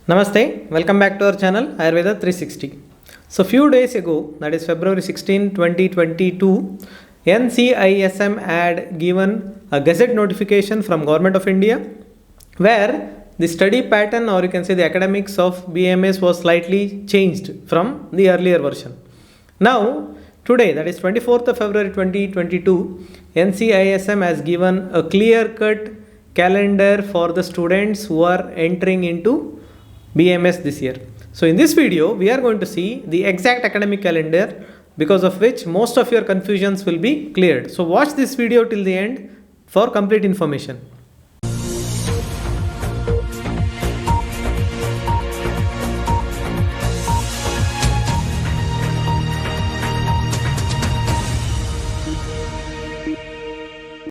Namaste, welcome back to our channel Ayurveda 360. So few days ago, that is February 16, 2022, NCISM had given a gazette notification from Government of India where the study pattern, or you can say the academics of BMS, was slightly changed from the earlier version. Now today, that is 24th of February 2022, NCISM has given a clear cut calendar for the students who are entering into BMS this year. So in this video, we are going to see the exact academic calendar, because of which most of your confusions will be cleared. So watch this video till the end for complete information.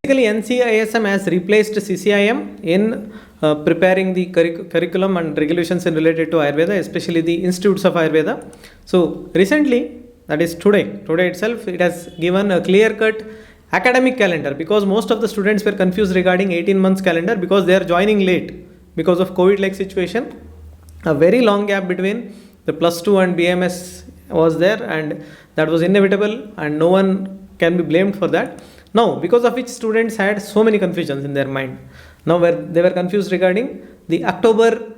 Basically, NCISM has replaced CCIM in preparing the curriculum and regulations related to Ayurveda, especially the institutes of Ayurveda. So recently, that is today itself, it has given a clear-cut academic calendar, because most of the students were confused regarding 18 months calendar because they are joining late because of COVID-like situation. A very long gap between the plus 2 and BMS was there, and that was inevitable, and no one can be blamed for that. Now, because of which students had so many confusions in their mind. Now, where they were confused regarding the October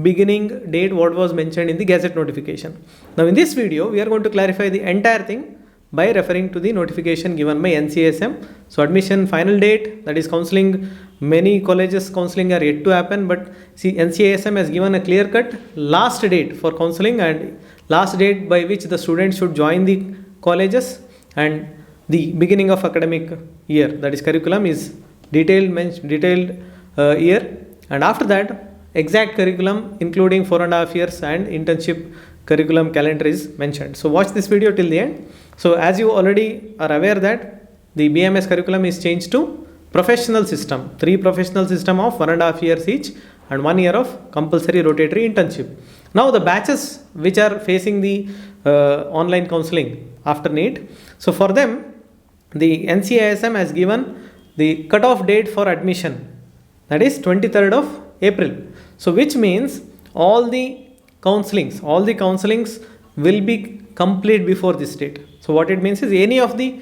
beginning date, what was mentioned in the Gazette notification. Now, in this video, we are going to clarify the entire thing by referring to the notification given by NCISM. So, admission final date, that is counseling, many colleges counseling are yet to happen, but see, NCISM has given a clear-cut last date for counseling and last date by which the students should join the colleges, and the beginning of academic year, that is curriculum, is detailed year, and after that exact curriculum including 4.5 years and internship curriculum calendar is mentioned. So watch this video till the end. So as you already are aware that the BMS curriculum is changed to professional system, 3 professional system of 1.5 years each and 1 year of compulsory rotatory internship. Now the batches which are facing the online counseling after NEET, so for them the NCISM has given the cutoff date for admission, that is 23rd of April. So which means all the counselings will be complete before this date. So what it means is any of the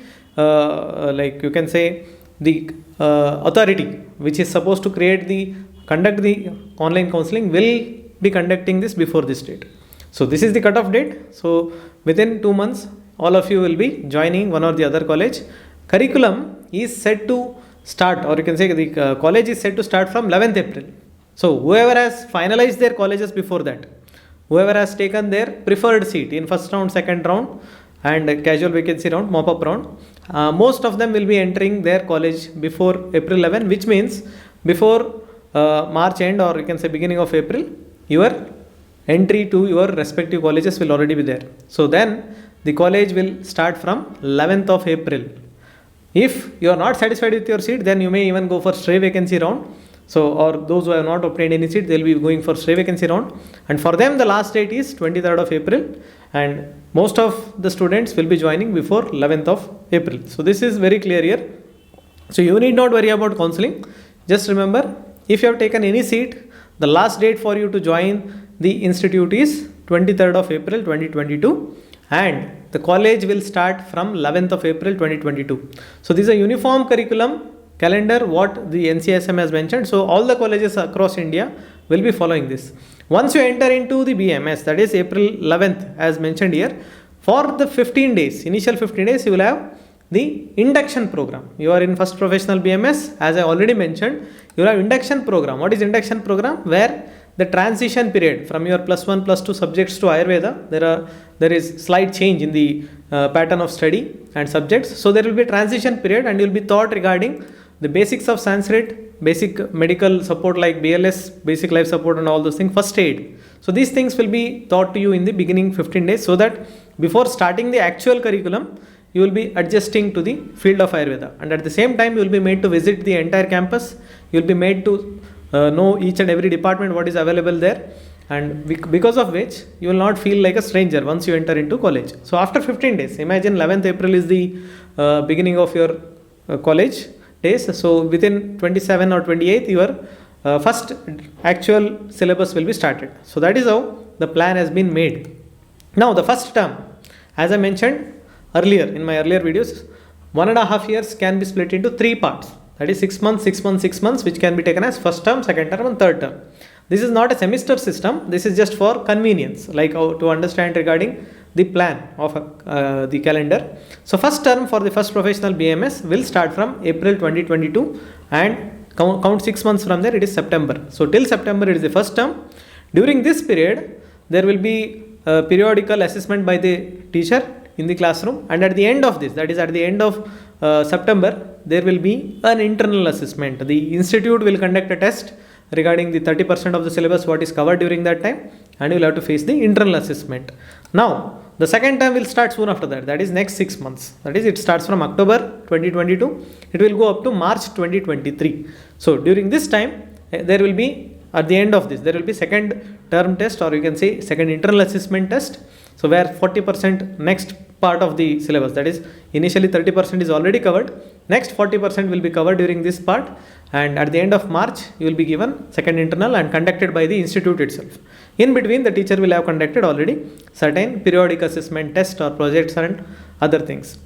like you can say the authority which is supposed to conduct the online counselling will be conducting this before this date. So this is the cutoff date. So within 2 months, all of you will be joining one or the other college. Curriculum is set to start, or you can say the college is set to start from 11th April. So whoever has finalized their colleges before that, whoever has taken their preferred seat in first round, second round and casual vacancy round, mop-up round, most of them will be entering their college before April 11, which means before March end, or you can say beginning of April, your entry to your respective colleges will already be there. So then the college will start from 11th of April. If you are not satisfied with your seat, then you may even go for stray vacancy round. So, or those who have not obtained any seat, they will be going for stray vacancy round. And for them, the last date is 23rd of April. And most of the students will be joining before 11th of April. So, this is very clear here. So, you need not worry about counseling. Just remember, if you have taken any seat, the last date for you to join the institute is 23rd of April 2022. And the college will start from 11th of April 2022. So this is a uniform curriculum calendar what the NCISM has mentioned. So all the colleges across India will be following this. Once you enter into the BMS, that is April 11th as mentioned here, for the 15 days, initial 15 days, you will have the induction program. You are in first professional BMS, as I already mentioned, you will have induction program. What is induction program? Where the transition period from your plus 1, plus 2 subjects to Ayurveda, there is slight change in the pattern of study and subjects. So there will be a transition period, and you will be taught regarding the basics of Sanskrit, basic medical support like BLS, basic life support and all those things, first aid. So these things will be taught to you in the beginning 15 days, so that before starting the actual curriculum, you will be adjusting to the field of Ayurveda. And at the same time, you will be made to visit the entire campus. You will be made to know each and every department what is available there, and because of which you will not feel like a stranger once you enter into college. So after 15 days, imagine 11th April is the beginning of your college days. So within 27 or 28th, your first actual syllabus will be started. So that is how the plan has been made. Now the first term, as I mentioned earlier in my earlier videos, 1.5 years can be split into 3 parts. That is 6 months, 6 months, 6 months, which can be taken as first term, second term, and third term. This is not a semester system. This is just for convenience, like how to understand regarding the plan of the calendar. So first term for the first professional BMS will start from April 2022 and count 6 months from there, it is September. So till September it is the first term. During this period, there will be periodical assessment by the teacher in the classroom, and at the end of this, that is at the end of September, there will be an internal assessment. The institute will conduct a test regarding the 30% of the syllabus what is covered during that time, and you will have to face the internal assessment. Now the second term will start soon after that, that is next 6 months. That is, it starts from October 2022, it will go up to March 2023. So during this time, there will be, at the end of this, there will be second term test, or you can say second internal assessment test. So where 40% next part of the syllabus, that is initially 30% is already covered, next 40% will be covered during this part, and at the end of March you will be given second internal and conducted by the institute itself. In between, the teacher will have conducted already certain periodic assessment tests or projects and other things.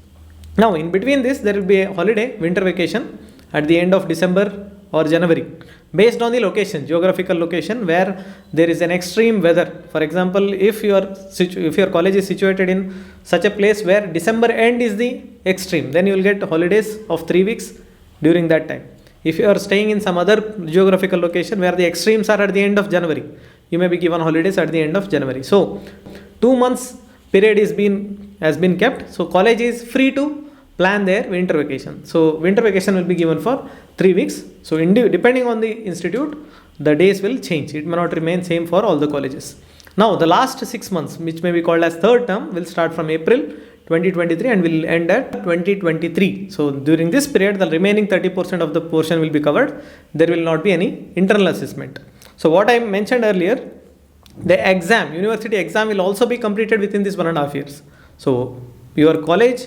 Now in between this, there will be a holiday, winter vacation at the end of December or January, based on the location, geographical location, where there is an extreme weather. For example, if your college is situated in such a place where December end is the extreme, then you will get holidays of 3 weeks during that time. If you are staying in some other geographical location where the extremes are at the end of January, you may be given holidays at the end of January. So 2 months period has been kept. So college is free to plan their winter vacation. So winter vacation will be given for 3 weeks. So depending on the institute, the days will change. It may not remain same for all the colleges. Now the last 6 months, which may be called as third term, will start from April 2023 and will end at 2023. So during this period, the remaining 30% of the portion will be covered. There will not be any internal assessment. So what I mentioned earlier, the exam, university exam will also be completed within this 1.5 years. So your college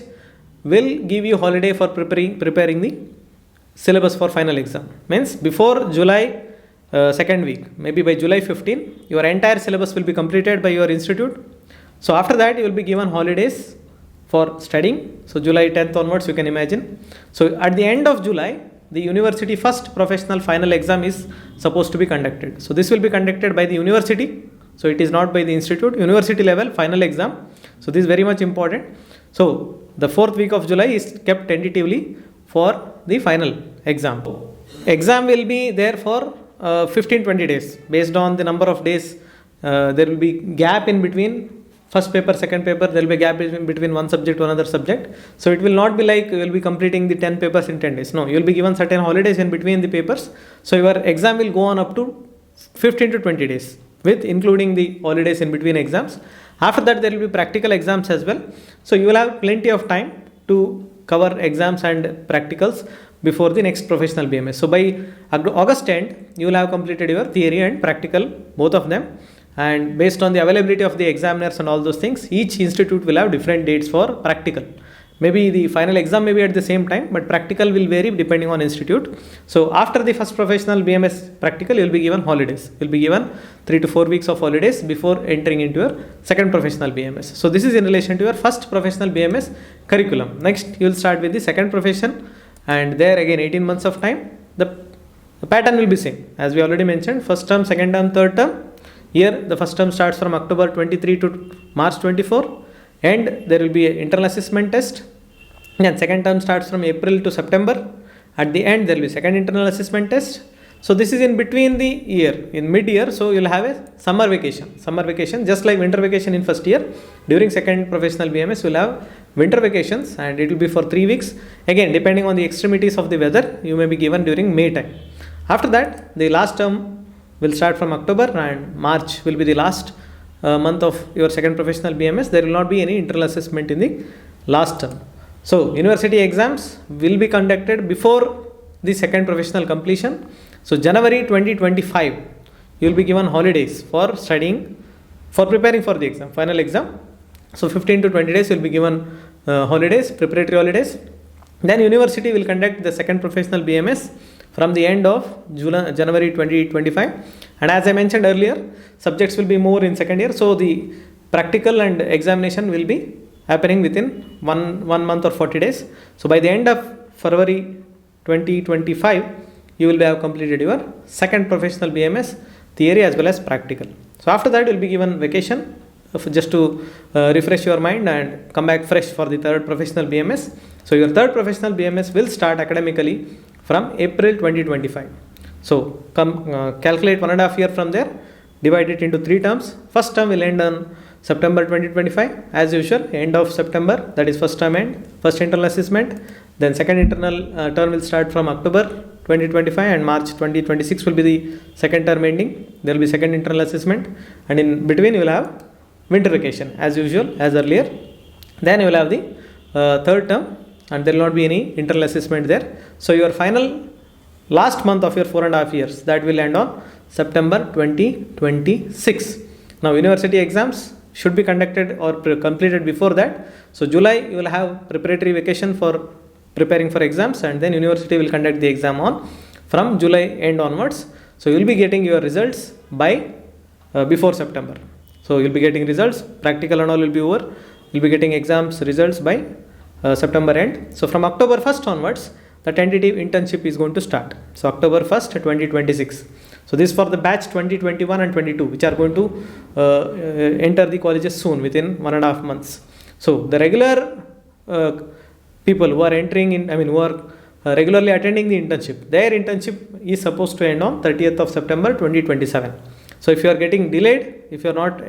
will give you holiday for preparing the syllabus for final exam. Means before July second week, maybe by July 15, your entire syllabus will be completed by your institute. So after that, you will be given holidays for studying. So July 10th onwards, you can imagine. So at the end of July, the university first professional final exam is supposed to be conducted. So this will be conducted by the university. So it is not by the institute. University level final exam. So this is very much important. So the 4th week of July is kept tentatively for the final exam. Exam will be there for 15-20 days. Based on the number of days, there will be gap in between first paper, second paper. There will be a gap between one subject to another subject. So it will not be like you will be completing the 10 papers in 10 days. No, you will be given certain holidays in between the papers. So your exam will go on up to 15 to 20 days, with including the holidays in between exams. After that, there will be practical exams as well. So you will have plenty of time to cover exams and practicals before the next professional BMS. So by August end, you will have completed your theory and practical, both of them. And based on the availability of the examiners and all those things, each institute will have different dates for practical. Maybe the final exam may be at the same time, but practical will vary depending on institute. So after the first professional BMS practical, you will be given holidays. You will be given 3 to 4 weeks of holidays before entering into your second professional BMS. So this is in relation to your first professional BMS curriculum. Next, you will start with the second profession, and there again 18 months of time. The pattern will be same as we already mentioned. First term, second term, third term. Here the first term starts from October 23 to March 24, and there will be an internal assessment test. And second term starts from April to September. At the end, there will be second internal assessment test. So this is in between the year, in mid-year. So you will have a summer vacation, just like winter vacation in first year. During second professional BMS, you will have winter vacations, and it will be for 3 weeks. Again, depending on the extremities of the weather, you may be given during May time. After that, the last term will start from October, and March will be the last month of your second professional BMS. There will not be any internal assessment in the last term. So university exams will be conducted before the second professional completion. So January 2025, you will be given holidays for studying, for preparing for the exam, final exam. So 15 to 20 days you will be given holidays, preparatory holidays. Then university will conduct the second professional BMS from the end of January 2025. And as I mentioned earlier, subjects will be more in second year, so the practical and examination will be happening within one month or 40 days. So by the end of February 2025, you will have completed your second professional BMS theory as well as practical. So after that, you will be given vacation just to refresh your mind and come back fresh for the third professional BMS. So your third professional BMS will start academically from April 2025. So calculate 1.5 years from there, divide it into 3 terms. First term will end on September 2025 as usual, end of September, that is first term end, first internal assessment. Then second internal term will start from October 2025 and March 2026 will be the second term ending. There will be second internal assessment, and in between you will have winter vacation as usual, as earlier. Then you will have the third term, and there will not be any internal assessment there. So your final last month of your 4.5 years, that will end on September 2026. Now university exams should be conducted or completed before that. So July you will have preparatory vacation for preparing for exams, and then university will conduct the exam on from July end onwards. So you will be getting your results by before September. So you will be getting results, practical and all will be over. You will be getting exams results by September end. So from October 1st onwards, the tentative internship is going to start. So October 1st 2026. So this is for the batch 2021 and 22, which are going to enter the colleges soon, within 1.5 months. So the regular people who are entering in, who are regularly attending the internship, their internship is supposed to end on 30th of September 2027. So if you are getting delayed, if you are not,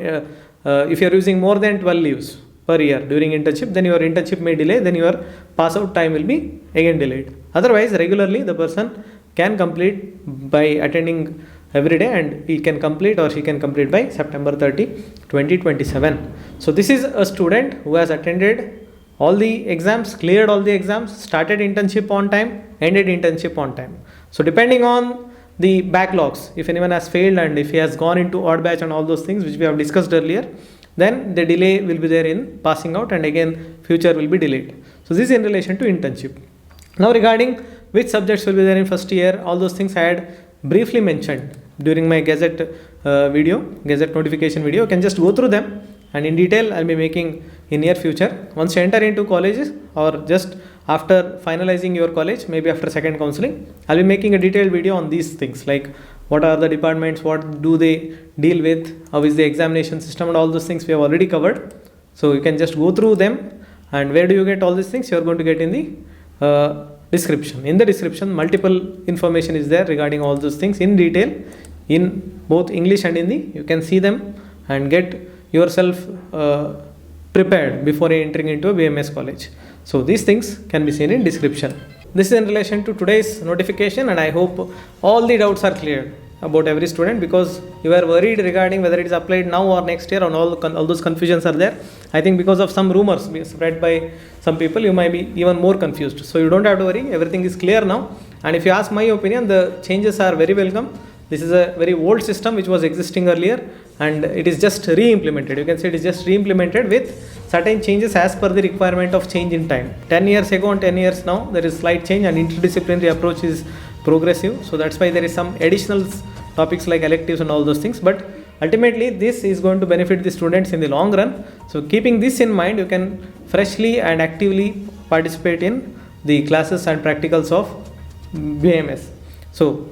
if you are using more than 12 leaves per year during internship, then your internship may delay, then your pass out time will be again delayed. Otherwise, regularly the person can complete by attending every day, and he can complete or she can complete by September 30, 2027. So this is a student who has attended all the exams, cleared all the exams, started internship on time, ended internship on time. So depending on the backlogs, if anyone has failed and if he has gone into odd batch and all those things which we have discussed earlier, then the delay will be there in passing out, and again future will be delayed. So this is in relation to internship. Now regarding which subjects will be there in first year, all those things I had briefly mentioned during my Gazette Gazette notification video. You can just go through them, and in detail I'll be making in near future. Once you enter into colleges or just after finalizing your college, maybe after second counseling, I'll be making a detailed video on these things, like what are the departments, what do they deal with, how is the examination system, and all those things we have already covered. So you can just go through them. And where do you get all these things? You are going to get in the description. In the description, multiple information is there regarding all those things in detail, in both English and Hindi. You can see them and get yourself prepared before entering into a BMS college. So these things can be seen in description. This is in relation to today's notification, and I hope all the doubts are cleared about every student, because you are worried regarding whether it is applied now or next year, and all those confusions are there. I think because of some rumors being spread by some people, you might be even more confused. So you don't have to worry, everything is clear now. And if you ask my opinion, the changes are very welcome. This is a very old system which was existing earlier, and it is just re-implemented. You can say it is just re-implemented with certain changes as per the requirement of change in time. 10 years ago and 10 years now, there is slight change, and interdisciplinary approach is progressive. So that's why there is some additional topics like electives and all those things. But ultimately, this is going to benefit the students in the long run. So keeping this in mind, you can freshly and actively participate in the classes and practicals of BMS. So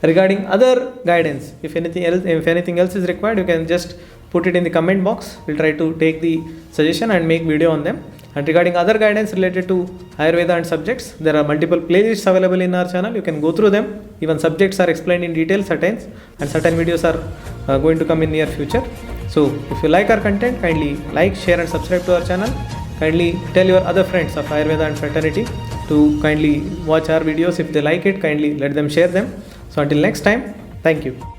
regarding other guidance, if anything else is required, you can just put it in the comment box. We'll try to take the suggestion and make video on them. And regarding other guidance related to Ayurveda and subjects, there are multiple playlists available in our channel. You can go through them. Even subjects are explained in detail, certain videos are going to come in near future. So if you like our content, kindly like, share and subscribe to our channel. Kindly tell your other friends of Ayurveda and fraternity to kindly watch our videos. If they like it, kindly let them share them. So until next time, thank you.